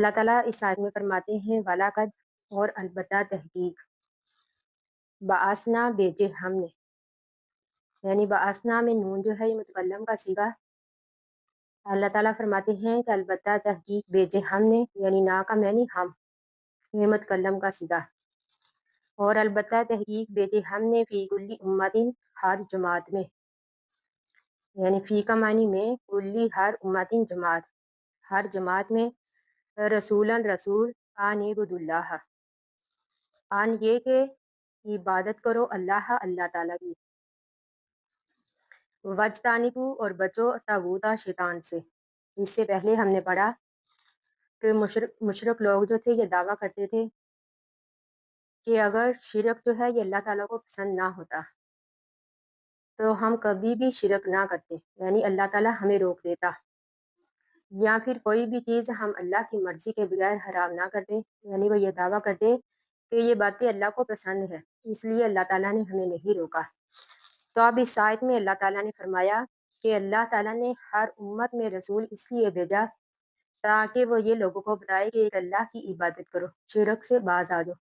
اللہ تعالیٰ اس آیت میں فرماتے ہیں وَلَقَدْ اور البتہ تحقیق بَعَثْنَا بھیجے ہم نے، یعنی بَعَثْنَا میں نون جو ہے یہ متکلم کا صیغہ۔ اللہ تعالیٰ فرماتے ہیں کہ البتہ تحقیق بھیجے ہم نے، یعنی نا کا معنی ہم، یہ متکلم کا صیغہ۔ اور البتہ تحقیق بھیجے ہم نے فی کلی امتن ہر جماعت میں، یعنی فی کا معنی میں، کلی ہر امتن جماعت، ہر جماعت میں، رسولن رسول آن عبد اللہ، آن یہ کہ عبادت کرو اللہ اللہ تعالیٰ کی، وجتانبو اور بچو طاغوتا شیطان سے۔ اس سے پہلے ہم نے پڑھا کہ مشرک لوگ جو تھے یہ دعویٰ کرتے تھے کہ اگر شرک جو ہے یہ اللہ تعالیٰ کو پسند نہ ہوتا تو ہم کبھی بھی شرک نہ کرتے، یعنی اللہ تعالیٰ ہمیں روک دیتا، یا پھر کوئی بھی چیز ہم اللہ کی مرضی کے بغیر حرام نہ کرتے، یعنی وہ یہ دعویٰ کرتے کہ یہ باتیں اللہ کو پسند ہے اس لیے اللہ تعالیٰ نے ہمیں نہیں روکا۔ تو اب اس آیت میں اللہ تعالیٰ نے فرمایا کہ اللہ تعالیٰ نے ہر امت میں رسول اس لیے بھیجا تاکہ وہ یہ لوگوں کو بتائے کہ ایک اللہ کی عبادت کرو، شرک سے باز آ جاؤ۔